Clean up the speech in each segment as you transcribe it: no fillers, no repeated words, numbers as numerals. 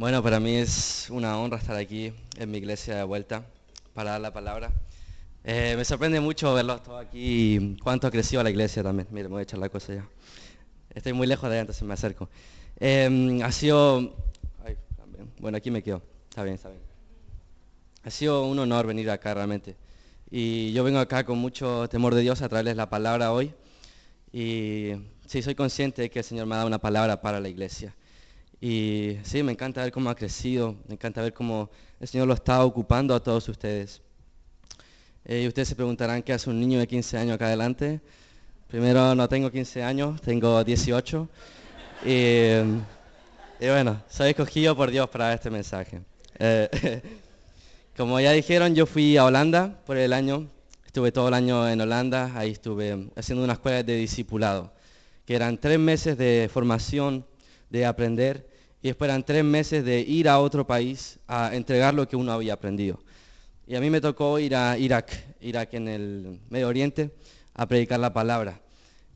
Bueno, para mí es una honra estar aquí en mi iglesia de vuelta para dar la palabra. Me sorprende mucho verlos todos aquí y cuánto ha crecido la iglesia también. Mire, me voy a echar la cosa ya. Estoy muy lejos de allá, entonces me acerco. Ha sido... Ay, también. Bueno, aquí me quedo. Está bien, está bien. Ha sido un honor venir acá realmente. Y yo vengo acá con mucho temor de Dios a traerles la palabra hoy. Y sí, soy consciente de que el Señor me ha dado una palabra para la iglesia. Y sí, me encanta ver cómo ha crecido, me encanta ver cómo el Señor lo está ocupando a todos ustedes. Y ustedes se preguntarán qué hace un niño de 15 años acá adelante. Primero, no tengo 15 años, tengo 18. Y, y bueno, soy escogido por Dios para este mensaje. Eh, como ya dijeron, yo fui a Holanda por el año. Estuve todo el año en Holanda, ahí estuve haciendo una escuela de discipulado, que eran 3 meses de formación, de aprender, y después eran 3 meses de ir a otro país a entregar lo que uno había aprendido. Y a mí me tocó ir a Irak en el Medio Oriente, a predicar la palabra.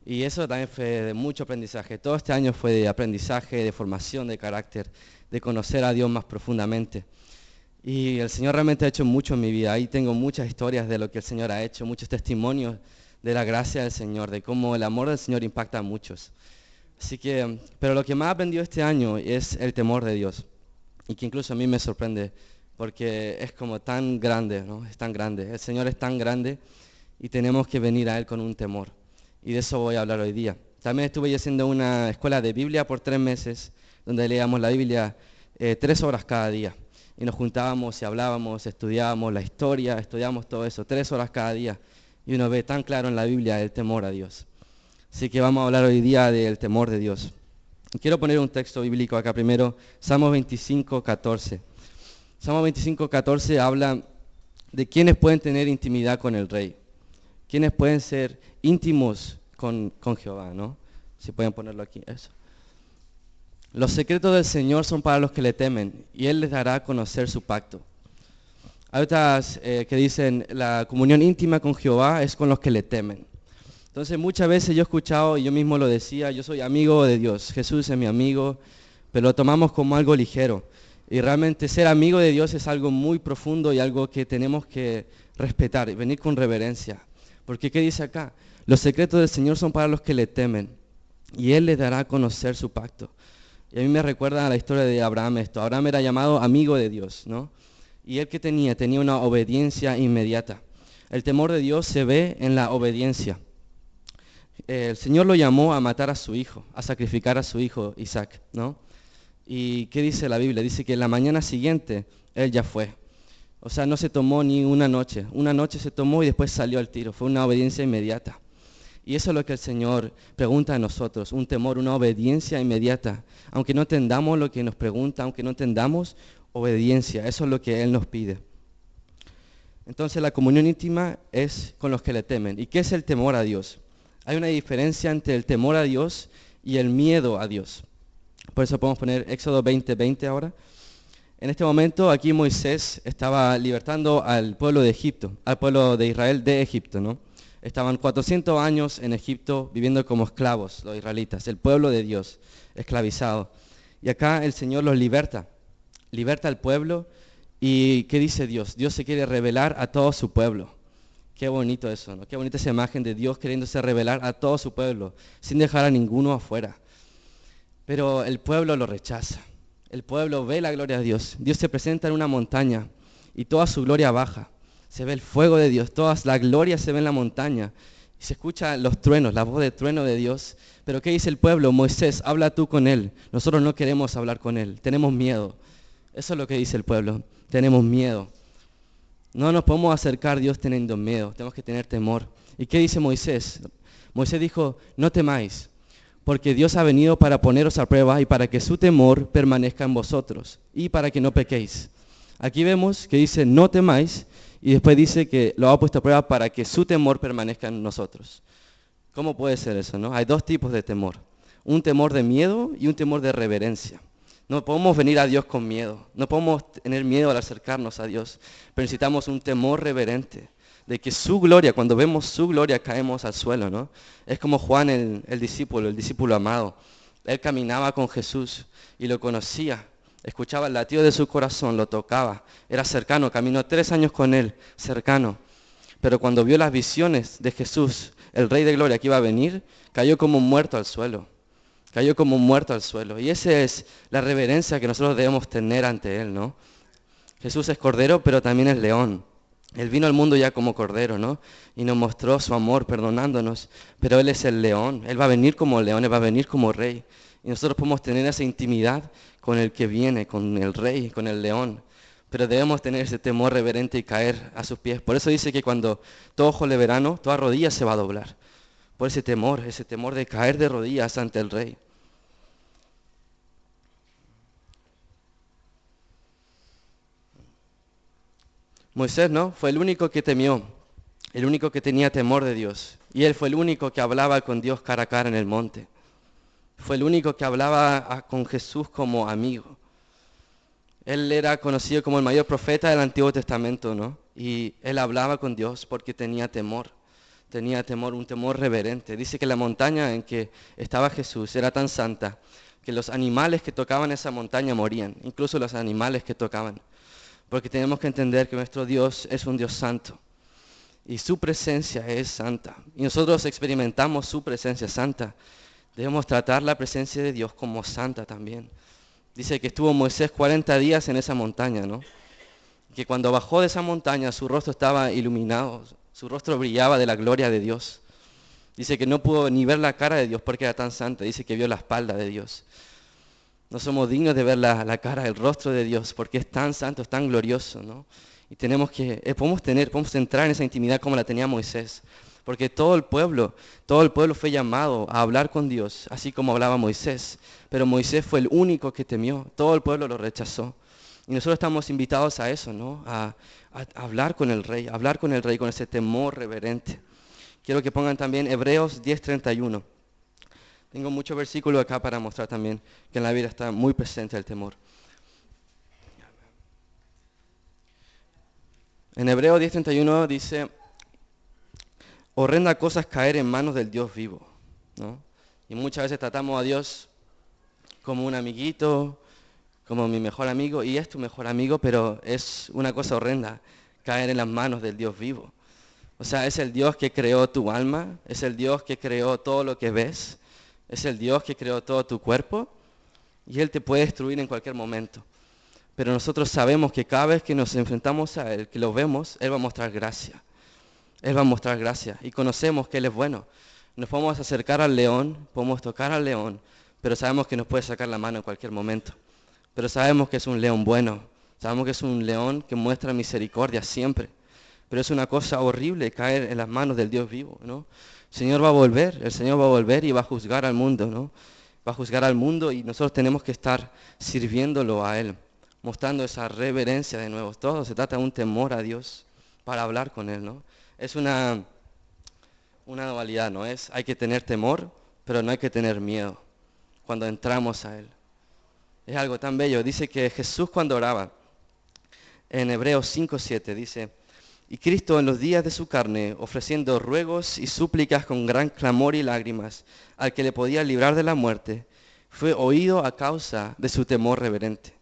Y eso también fue de mucho aprendizaje. Todo este año fue de aprendizaje, de formación de carácter, de conocer a Dios más profundamente. Y el Señor realmente ha hecho mucho en mi vida. Ahí tengo muchas historias de lo que el Señor ha hecho, muchos testimonios de la gracia del Señor, de cómo el amor del Señor impacta a muchos. Así que, pero lo que más he aprendido este año es el temor de Dios. Y que incluso a mí me sorprende, porque es como tan grande, ¿no? Es tan grande. El Señor es tan grande y tenemos que venir a Él con un temor. Y de eso voy a hablar hoy día. También estuve yo haciendo una escuela de Biblia por 3 meses, donde leíamos la Biblia 3 horas cada día. Y nos juntábamos y hablábamos, estudiábamos la historia, estudiábamos todo eso, 3 horas cada día. Y uno ve tan claro en la Biblia el temor a Dios. Así que vamos a hablar hoy día del temor de Dios. Y quiero poner un texto bíblico acá primero, Salmos 25:14. Salmos 25:14 habla de quienes pueden tener intimidad con el rey, quienes pueden ser íntimos con Jehová, ¿no? Si pueden ponerlo aquí, eso. Los secretos del Señor son para los que le temen, y Él les dará a conocer su pacto. Hay otras que dicen, la comunión íntima con Jehová es con los que le temen. Entonces muchas veces yo he escuchado, y yo mismo lo decía, yo soy amigo de Dios, Jesús es mi amigo, pero lo tomamos como algo ligero. Y realmente ser amigo de Dios es algo muy profundo y algo que tenemos que respetar y venir con reverencia. Porque ¿qué dice acá? Los secretos del Señor son para los que le temen, y Él les dará a conocer su pacto. Y a mí me recuerda a la historia de Abraham esto. Abraham era llamado amigo de Dios, ¿no? Y él que tenía una obediencia inmediata. El temor de Dios se ve en la obediencia. El Señor lo llamó a matar a su hijo, a sacrificar a su hijo Isaac, ¿no? ¿Y qué dice la Biblia? Dice que la mañana siguiente él ya fue. O sea, no se tomó ni una noche se tomó y después salió al tiro, fue una obediencia inmediata. Y eso es lo que el Señor pregunta a nosotros, un temor, una obediencia inmediata. Aunque no entendamos lo que nos pregunta, aunque no entendamos, obediencia, eso es lo que Él nos pide. Entonces la comunión íntima es con los que le temen. ¿Y qué es el temor a Dios? Hay una diferencia entre el temor a Dios y el miedo a Dios. Por eso podemos poner Éxodo 20:20 ahora. En este momento aquí Moisés estaba libertando al pueblo de Egipto, al pueblo de Israel de Egipto, ¿no? Estaban 400 años en Egipto viviendo como esclavos, los israelitas, el pueblo de Dios, esclavizado. Y acá el Señor los liberta al pueblo. ¿Y qué dice Dios? Dios se quiere revelar a todo su pueblo. Qué bonito eso, ¿no? Qué bonita esa imagen de Dios queriéndose revelar a todo su pueblo, sin dejar a ninguno afuera. Pero el pueblo lo rechaza. El pueblo ve la gloria de Dios. Dios se presenta en una montaña y toda su gloria baja. Se ve el fuego de Dios, toda la gloria se ve en la montaña. Y se escuchan los truenos, la voz de trueno de Dios. Pero ¿qué dice el pueblo? Moisés, habla tú con él. Nosotros no queremos hablar con él, tenemos miedo. Eso es lo que dice el pueblo, tenemos miedo. No nos podemos acercar a Dios teniendo miedo, tenemos que tener temor. ¿Y qué dice Moisés? Moisés dijo, no temáis, porque Dios ha venido para poneros a prueba y para que su temor permanezca en vosotros y para que no pequéis. Aquí vemos que dice, no temáis, y después dice que lo ha puesto a prueba para que su temor permanezca en nosotros. ¿Cómo puede ser eso, no? Hay dos tipos de temor, un temor de miedo y un temor de reverencia. No podemos venir a Dios con miedo, no podemos tener miedo al acercarnos a Dios, pero necesitamos un temor reverente, de que su gloria, cuando vemos su gloria caemos al suelo, ¿no? Es como Juan el discípulo amado. Él caminaba con Jesús y lo conocía Escuchaba el latido de su corazón, lo tocaba, era cercano, caminó 3 años con él, cercano. Pero cuando vio las visiones de Jesús, el Rey de Gloria que iba a venir, cayó como muerto al suelo. Cayó como muerto al suelo. Y esa es la reverencia que nosotros debemos tener ante Él, ¿no? Jesús es cordero, pero también es león. Él vino al mundo ya como cordero, ¿no? Y nos mostró su amor perdonándonos. Pero Él es el león. Él va a venir como león, Él va a venir como rey. Y nosotros podemos tener esa intimidad con el que viene, con el rey, con el león. Pero debemos tener ese temor reverente y caer a sus pies. Por eso dice que cuando todo ojo le verano, toda rodilla se va a doblar. Por ese temor de caer de rodillas ante el rey. Moisés, ¿no? Fue el único que temió, el único que tenía temor de Dios. Y él fue el único que hablaba con Dios cara a cara en el monte. Fue el único que hablaba con Jesús como amigo. Él era conocido como el mayor profeta del Antiguo Testamento, ¿no? Y él hablaba con Dios porque tenía temor, un temor reverente. Dice que la montaña en que estaba Jesús era tan santa que los animales que tocaban esa montaña morían, incluso los animales que tocaban. Porque tenemos que entender que nuestro Dios es un Dios santo y su presencia es santa. Y nosotros experimentamos su presencia santa. Debemos tratar la presencia de Dios como santa también. Dice que estuvo Moisés 40 días en esa montaña, ¿no? Que cuando bajó de esa montaña su rostro estaba iluminado, su rostro brillaba de la gloria de Dios. Dice que no pudo ni ver la cara de Dios porque era tan santa. Dice que vio la espalda de Dios. No somos dignos de ver la cara, el rostro de Dios, porque es tan santo, es tan glorioso, ¿no? Y podemos entrar en esa intimidad como la tenía Moisés, porque todo el pueblo fue llamado a hablar con Dios, así como hablaba Moisés. Pero Moisés fue el único que temió, todo el pueblo lo rechazó. Y nosotros estamos invitados a eso, ¿no? A hablar con el Rey, con ese temor reverente. Quiero que pongan también Hebreos 10:31. Tengo muchos versículos acá para mostrar también que en la vida está muy presente el temor. En Hebreos 10:31 dice, horrenda cosa es caer en manos del Dios vivo, ¿no? Y muchas veces tratamos a Dios como un amiguito, como mi mejor amigo, y es tu mejor amigo, pero es una cosa horrenda caer en las manos del Dios vivo. O sea, es el Dios que creó tu alma, es el Dios que creó todo lo que ves, es el Dios que creó todo tu cuerpo, y Él te puede destruir en cualquier momento. Pero nosotros sabemos que cada vez que nos enfrentamos a Él, que lo vemos, Él va a mostrar gracia. Él va a mostrar gracia. Y conocemos que Él es bueno. Nos podemos acercar al león, podemos tocar al león, pero sabemos que nos puede sacar la mano en cualquier momento. Pero sabemos que es un león bueno. Sabemos que es un león que muestra misericordia siempre. Pero es una cosa horrible caer en las manos del Dios vivo, ¿no? El Señor va a volver y va a juzgar al mundo, ¿no? Va a juzgar al mundo y nosotros tenemos que estar sirviéndolo a Él, mostrando esa reverencia de nuevo. Todo se trata de un temor a Dios para hablar con Él, ¿no? Es una dualidad, ¿no? Hay que tener temor, pero no hay que tener miedo cuando entramos a Él. Es algo tan bello. Dice que Jesús cuando oraba, en Hebreos 5:7, dice, y Cristo en los días de su carne, ofreciendo ruegos y súplicas con gran clamor y lágrimas, al que le podía librar de la muerte, fue oído a causa de su temor reverente.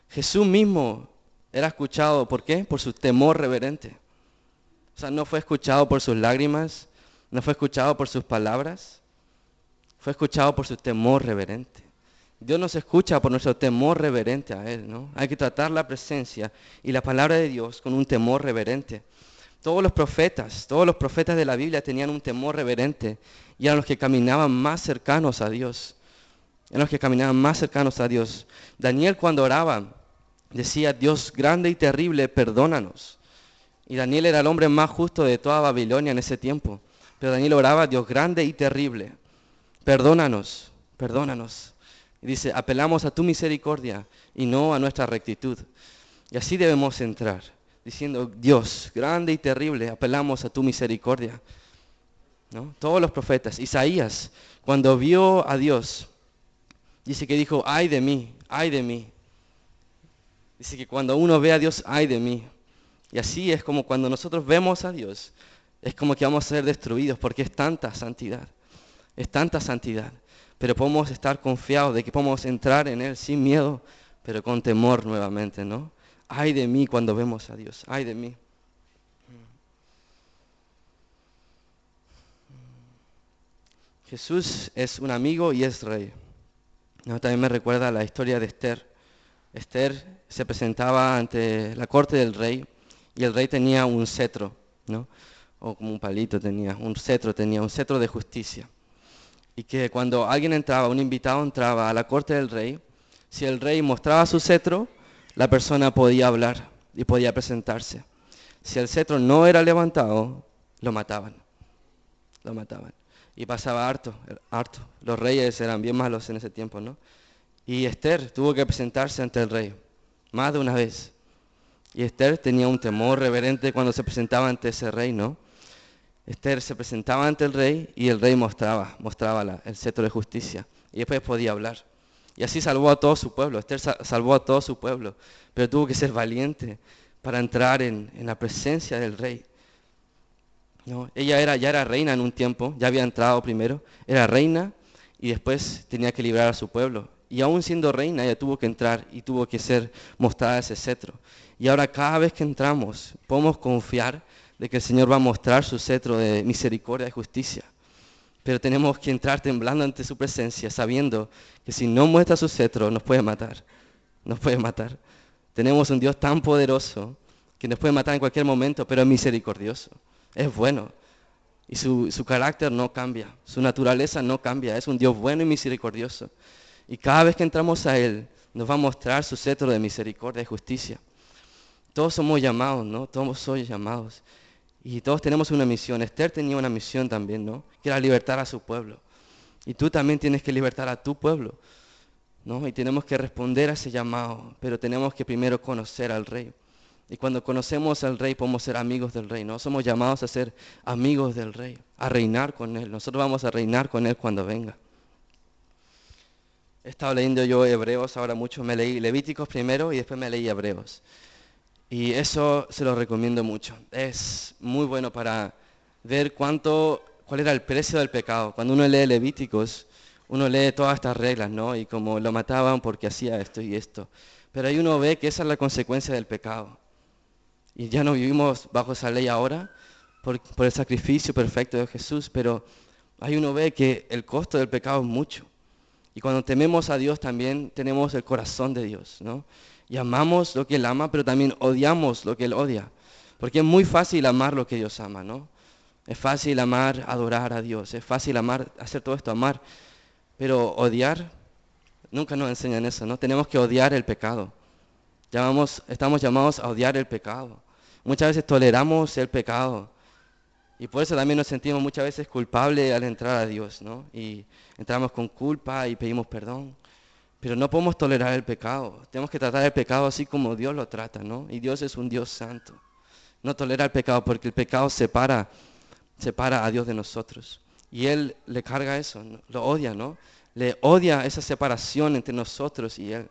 Jesús mismo era escuchado, ¿por qué? Por su temor reverente. O sea, no fue escuchado por sus lágrimas, no fue escuchado por sus palabras, fue escuchado por su temor reverente. Dios nos escucha por nuestro temor reverente a Él, ¿no? Hay que tratar la presencia y la palabra de Dios con un temor reverente. Todos los profetas de la Biblia tenían un temor reverente y eran los que caminaban más cercanos a Dios. Daniel cuando oraba decía, Dios grande y terrible, perdónanos. Y Daniel era el hombre más justo de toda Babilonia en ese tiempo. Pero Daniel oraba, Dios grande y terrible, perdónanos. Y dice, apelamos a tu misericordia y no a nuestra rectitud. Y así debemos entrar, diciendo, Dios grande y terrible, apelamos a tu misericordia, ¿no? Todos los profetas. Isaías, cuando vio a Dios, dice que dijo, ay de mí, ay de mí. Dice que cuando uno ve a Dios, ay de mí. Y así es como cuando nosotros vemos a Dios, es como que vamos a ser destruidos porque es tanta santidad. Pero podemos estar confiados de que podemos entrar en Él sin miedo pero con temor nuevamente, ¿no? Ay de mí cuando vemos a Dios, ay de mí. Jesús es un amigo y es rey. ¿No? También me recuerda la historia de Esther. Esther se presentaba ante la corte del rey y el rey tenía un cetro, ¿no? O como un palito tenía, un cetro de justicia. Y que cuando alguien entraba, un invitado entraba a la corte del rey, si el rey mostraba su cetro, la persona podía hablar y podía presentarse. Si el cetro no era levantado, lo mataban, lo mataban. Y pasaba harto, harto. Los reyes eran bien malos en ese tiempo, ¿no? Y Esther tuvo que presentarse ante el rey, más de una vez. Y Esther tenía un temor reverente cuando se presentaba ante ese rey, ¿no? Esther se presentaba ante el rey y el rey mostraba el cetro de justicia. Y después podía hablar. Y así salvó a todo su pueblo. Esther salvó a todo su pueblo. Pero tuvo que ser valiente para entrar en la presencia del rey. ¿No? Ella ya era reina en un tiempo, ya había entrado primero, era reina y después tenía que librar a su pueblo. Y aún siendo reina, ella tuvo que entrar y tuvo que ser mostrada ese cetro. Y ahora cada vez que entramos, podemos confiar de que el Señor va a mostrar su cetro de misericordia y justicia. Pero tenemos que entrar temblando ante su presencia, sabiendo que si no muestra su cetro, nos puede matar. Nos puede matar. Tenemos un Dios tan poderoso que nos puede matar en cualquier momento, pero es misericordioso. Es bueno. Y su carácter no cambia. Su naturaleza no cambia. Es un Dios bueno y misericordioso. Y cada vez que entramos a Él, nos va a mostrar su cetro de misericordia y justicia. Todos somos llamados, ¿no? Todos somos llamados. Y todos tenemos una misión. Esther tenía una misión también, ¿no? Que era libertar a su pueblo. Y tú también tienes que libertar a tu pueblo, ¿no? Y tenemos que responder a ese llamado. Pero tenemos que primero conocer al Rey. Y cuando conocemos al Rey podemos ser amigos del Rey, ¿no? Somos llamados a ser amigos del Rey, a reinar con Él. Nosotros vamos a reinar con Él cuando venga. He estado leyendo yo Hebreos ahora mucho. Me leí Levíticos primero y después me leí Hebreos. Y eso se lo recomiendo mucho. Es muy bueno para ver cuál era el precio del pecado. Cuando uno lee Levíticos, uno lee todas estas reglas, ¿no? Y como lo mataban porque hacía esto y esto. Pero ahí uno ve que esa es la consecuencia del pecado. Y ya no vivimos bajo esa ley ahora por el sacrificio perfecto de Jesús, pero ahí uno ve que el costo del pecado es mucho. Y cuando tememos a Dios también tenemos el corazón de Dios, ¿no? Y amamos lo que Él ama, pero también odiamos lo que Él odia. Porque es muy fácil amar lo que Dios ama, ¿no? Es fácil amar, adorar a Dios. Es fácil amar, hacer todo esto, amar. Pero odiar, nunca nos enseñan eso, ¿no? Tenemos que odiar el pecado. Estamos llamados a odiar el pecado. Muchas veces toleramos el pecado. Y por eso también nos sentimos muchas veces culpables al entrar a Dios, ¿no? Y entramos con culpa y pedimos perdón. Pero no podemos tolerar el pecado. Tenemos que tratar el pecado así como Dios lo trata, ¿no? Y Dios es un Dios santo. No tolera el pecado porque el pecado separa a Dios de nosotros. Y Él le carga eso, ¿no? Lo odia, ¿no? Le odia esa separación entre nosotros y Él.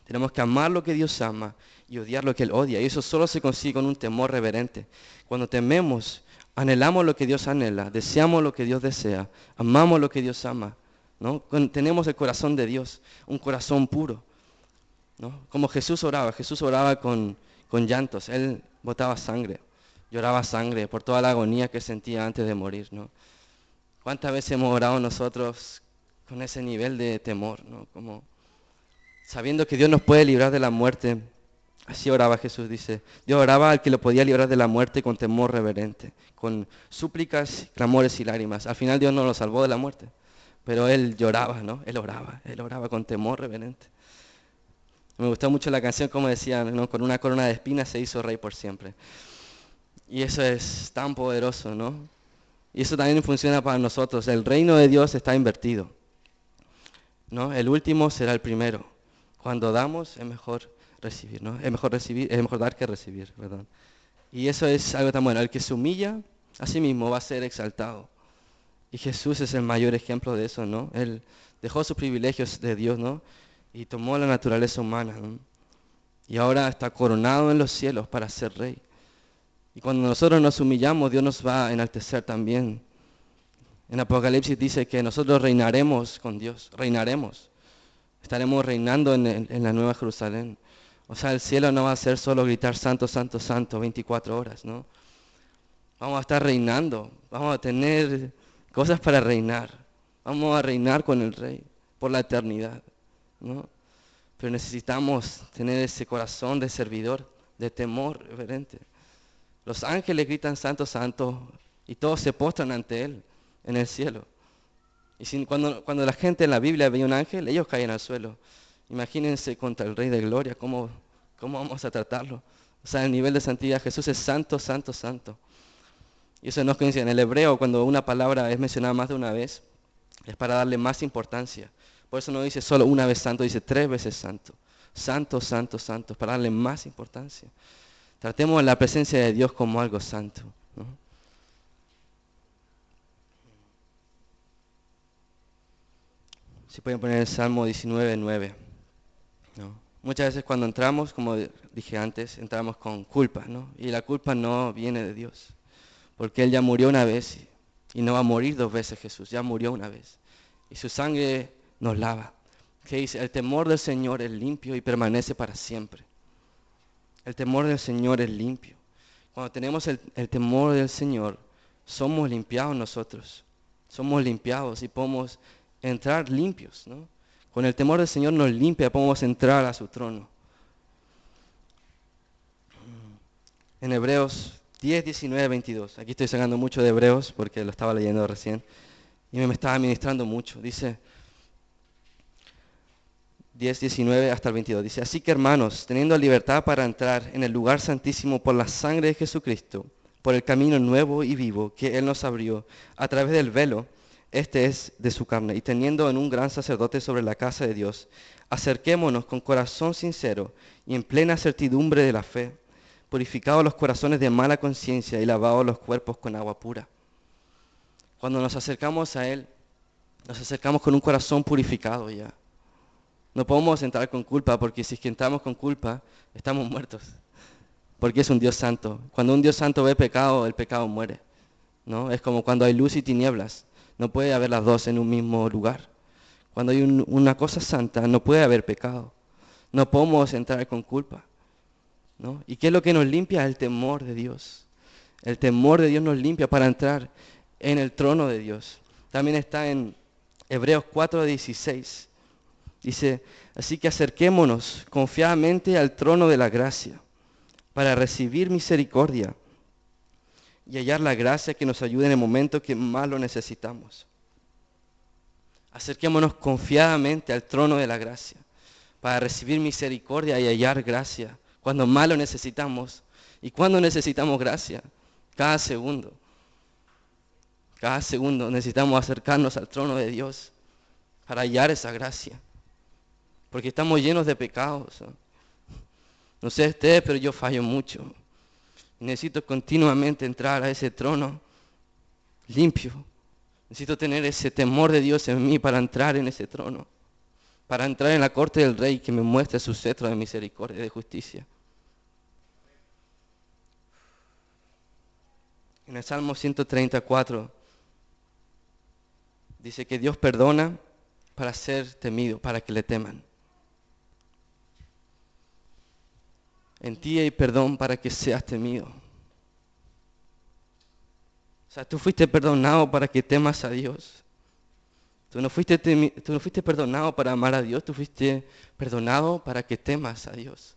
Tenemos que amar lo que Dios ama y odiar lo que Él odia. Y eso solo se consigue con un temor reverente. Cuando tememos, anhelamos lo que Dios anhela, deseamos lo que Dios desea, amamos lo que Dios ama, ¿no? Tenemos el corazón de Dios, un corazón puro, ¿no? Como Jesús oraba con llantos. Él botaba sangre, lloraba sangre por toda la agonía que sentía antes de morir, ¿no? ¿Cuántas veces hemos orado nosotros con ese nivel de temor, ¿no? Como sabiendo que Dios nos puede librar de la muerte. Así oraba Jesús, dice. Dios oraba al que lo podía librar de la muerte con temor reverente, con súplicas, clamores y lágrimas. Al final Dios no lo salvó de la muerte, pero Él lloraba, ¿no? Él oraba con temor reverente. Me gustó mucho la canción, como decía, ¿no? Con una corona de espinas se hizo rey por siempre. Y eso es tan poderoso, ¿no? Y eso también funciona para nosotros. El reino de Dios está invertido, ¿no? El último será el primero. Cuando damos es mejor recibir, ¿no? Es mejor dar que recibir, perdón. Y eso es algo tan bueno. El que se humilla a sí mismo va a ser exaltado. Y Jesús es el mayor ejemplo de eso, ¿no? Él dejó sus privilegios de Dios, ¿no? Y tomó la naturaleza humana, ¿no? Y ahora está coronado en los cielos para ser rey. Y cuando nosotros nos humillamos, Dios nos va a enaltecer también. En Apocalipsis dice que nosotros reinaremos con Dios, reinaremos. Estaremos reinando en la Nueva Jerusalén. O sea, el cielo no va a ser solo gritar santo, santo, santo 24 horas, ¿no? Vamos a estar reinando, vamos a tener cosas para reinar. Vamos a reinar con el Rey por la eternidad, ¿no? Pero necesitamos tener ese corazón de servidor, de temor reverente. Los ángeles gritan santo, santo, y todos se postran ante Él en el cielo. Y cuando la gente en la Biblia veía un ángel, ellos caían al suelo. Imagínense contra el Rey de Gloria, ¿cómo vamos a tratarlo? O sea, el nivel de santidad, Jesús es santo, santo, santo. Y eso no es coincidencia. En el hebreo, cuando una palabra es mencionada más de una vez, es para darle más importancia. Por eso no dice solo una vez santo, dice 3 veces santo. Santo, santo, santo, para darle más importancia. Tratemos la presencia de Dios como algo santo, ¿no? Si pueden poner el Salmo 19:9, ¿no? Muchas veces cuando entramos, como dije antes, entramos con culpa, ¿no? Y la culpa no viene de Dios, porque Él ya murió una vez y no va a morir 2 veces Jesús, ya murió una vez. Y su sangre nos lava. Que dice, el temor del Señor es limpio y permanece para siempre. El temor del Señor es limpio. Cuando tenemos el temor del Señor, somos limpiados nosotros. Somos limpiados y podemos entrar limpios, ¿no? Con el temor del Señor nos limpia, podemos entrar a su trono. En Hebreos 10, 19, 22. Aquí estoy sacando mucho de Hebreos porque lo estaba leyendo recién. Y me estaba ministrando mucho. Dice 10, 19 hasta el 22. Dice, así que hermanos, teniendo libertad para entrar en el lugar santísimo por la sangre de Jesucristo, por el camino nuevo y vivo que Él nos abrió a través del velo, este es de su carne, y teniendo en un gran sacerdote sobre la casa de Dios, acerquémonos con corazón sincero y en plena certidumbre de la fe, purificados los corazones de mala conciencia y lavados los cuerpos con agua pura. Cuando nos acercamos a Él, nos acercamos con un corazón purificado ya. No podemos entrar con culpa, porque si es que entramos con culpa, estamos muertos. Porque es un Dios santo. Cuando un Dios santo ve pecado, el pecado muere, ¿no? Es como cuando hay luz y tinieblas. No puede haber las dos en un mismo lugar. Cuando hay una cosa santa, no puede haber pecado. No podemos entrar con culpa, ¿no? ¿Y qué es lo que nos limpia? El temor de Dios. El temor de Dios nos limpia para entrar en el trono de Dios. También está en Hebreos 4:16. Dice, así que acerquémonos confiadamente al trono de la gracia para recibir misericordia y hallar la gracia que nos ayude en el momento que más lo necesitamos. Acerquémonos confiadamente al trono de la gracia para recibir misericordia y hallar gracia cuando más lo necesitamos. ¿Y cuando necesitamos gracia? Cada segundo. Cada segundo necesitamos acercarnos al trono de Dios para hallar esa gracia. Porque estamos llenos de pecados. No sé ustedes, pero yo fallo mucho. Necesito continuamente entrar a ese trono limpio. Necesito tener ese temor de Dios en mí para entrar en ese trono. Para entrar en la corte del Rey que me muestre su cetro de misericordia y de justicia. En el Salmo 134 dice que Dios perdona para ser temido, para que le teman. En ti hay perdón para que seas temido. O sea, tú fuiste perdonado para que temas a Dios. Tú no fuiste perdonado para amar a Dios, tú fuiste perdonado para que temas a Dios.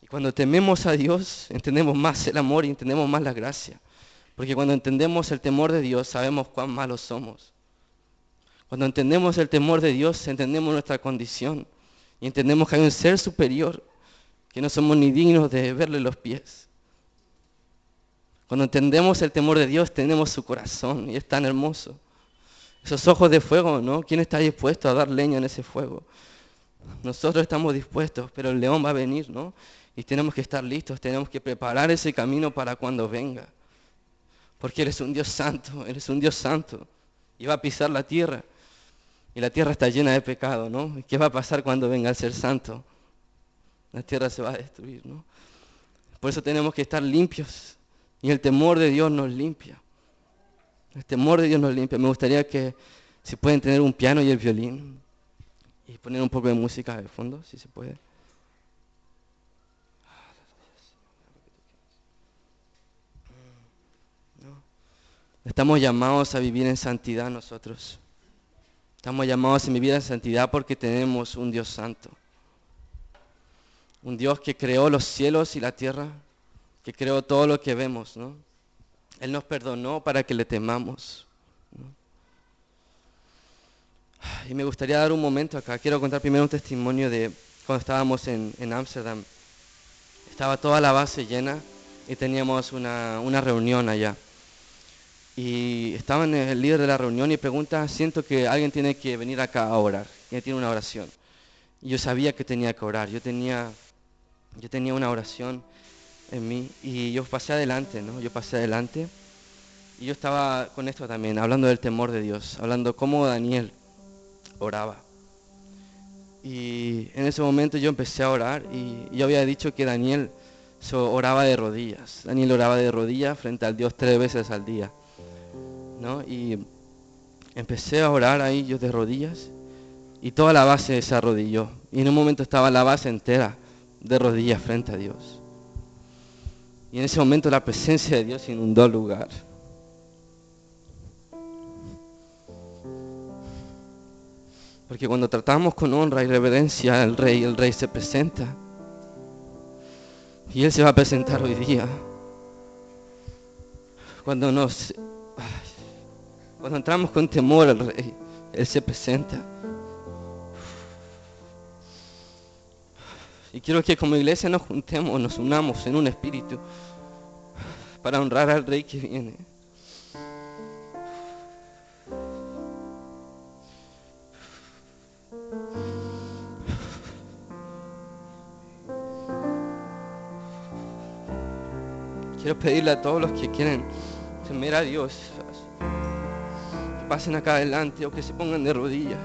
Y cuando tememos a Dios, entendemos más el amor y entendemos más la gracia. Porque cuando entendemos el temor de Dios, sabemos cuán malos somos. Cuando entendemos el temor de Dios, entendemos nuestra condición. Y entendemos que hay un ser superior, que no somos ni dignos de verle los pies. Cuando entendemos el temor de Dios, tenemos su corazón y es tan hermoso. Esos ojos de fuego, ¿no? ¿Quién está dispuesto a dar leña en ese fuego? Nosotros estamos dispuestos, pero el león va a venir, ¿no? Y tenemos que estar listos, tenemos que preparar ese camino para cuando venga. Porque eres un Dios santo, eres un Dios santo. Y va a pisar la tierra. Y la tierra está llena de pecado, ¿no? ¿Y qué va a pasar cuando venga el ser santo? La tierra se va a destruir, ¿no? Por eso tenemos que estar limpios. Y el temor de Dios nos limpia. El temor de Dios nos limpia. Me gustaría que si pueden tener un piano y el violín. Y poner un poco de música de fondo, si se puede. ¿No? Estamos llamados a vivir en santidad nosotros. Estamos llamados a vivir en santidad porque tenemos un Dios santo. Un Dios que creó los cielos y la tierra, que creó todo lo que vemos, ¿no? Él nos perdonó para que le temamos, ¿no? Y me gustaría dar un momento acá. Quiero contar primero un testimonio de cuando estábamos en Ámsterdam. Estaba toda la base llena y teníamos una reunión allá. Y estaba el líder de la reunión y pregunta, siento que alguien tiene que venir acá a orar. ¿Quién tiene una oración? Y yo sabía que tenía que orar. Yo tenía una oración en mí y yo pasé adelante, ¿no? Yo pasé adelante y yo estaba con esto también, hablando del temor de Dios, hablando cómo Daniel oraba. Y en ese momento yo empecé a orar y yo había dicho que Daniel oraba de rodillas. Daniel oraba de rodillas frente al Dios 3 veces al día, ¿no? Y empecé a orar ahí yo de rodillas y toda la base se arrodilló. Y en un momento estaba la base entera de rodillas frente a Dios. Y en ese momento la presencia de Dios inundó el lugar. Porque cuando tratamos con honra y reverencia al Rey, el Rey se presenta. Y Él se va a presentar hoy día. Cuando entramos con temor al Rey, Él se presenta. Y quiero que como iglesia nos juntemos, nos unamos en un espíritu para honrar al Rey que viene. Quiero pedirle a todos los que quieren temer a Dios, que pasen acá adelante o que se pongan de rodillas.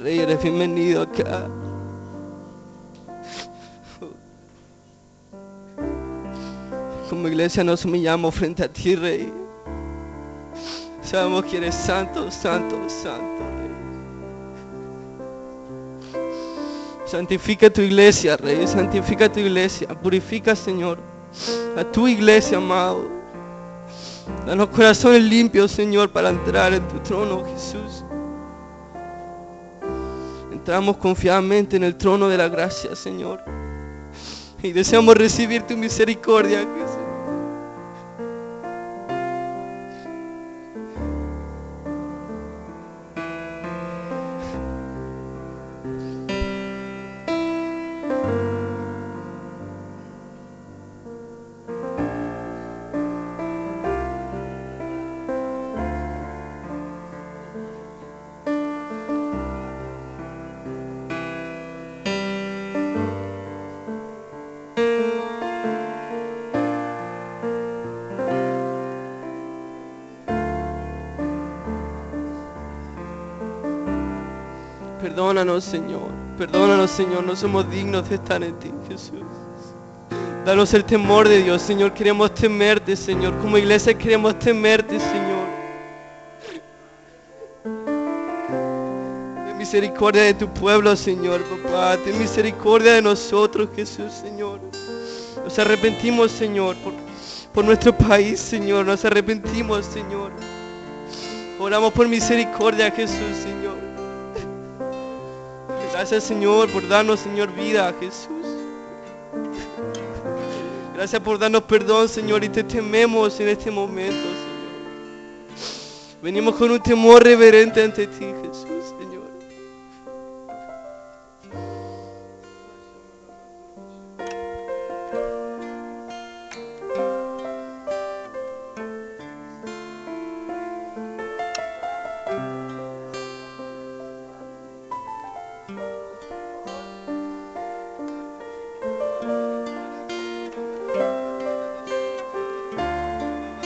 Rey, eres bienvenido acá. Como iglesia nos humillamos frente a ti, Rey. Sabemos que eres santo, santo, santo, Rey. Santifica tu iglesia, Rey. Santifica tu iglesia. Purifica, Señor, a tu iglesia, amado. Danos corazones limpios, Señor, para entrar en tu trono, Jesús. Entramos confiadamente en el trono de la gracia, Señor. Y deseamos recibir tu misericordia, Jesús. Perdónanos, Señor. Perdónanos, Señor. No somos dignos de estar en ti, Jesús. Danos el temor de Dios, Señor. Queremos temerte, Señor. Como iglesia queremos temerte, Señor. Ten misericordia de tu pueblo, Señor, papá. Ten misericordia de nosotros, Jesús, Señor. Nos arrepentimos, Señor, por nuestro país, Señor. Nos arrepentimos, Señor. Oramos por misericordia, Jesús, Señor. Gracias, Señor, por darnos, Señor, vida, Jesús. Gracias por darnos perdón, Señor, y te tememos en este momento, Señor. Venimos con un temor reverente ante ti, Jesús.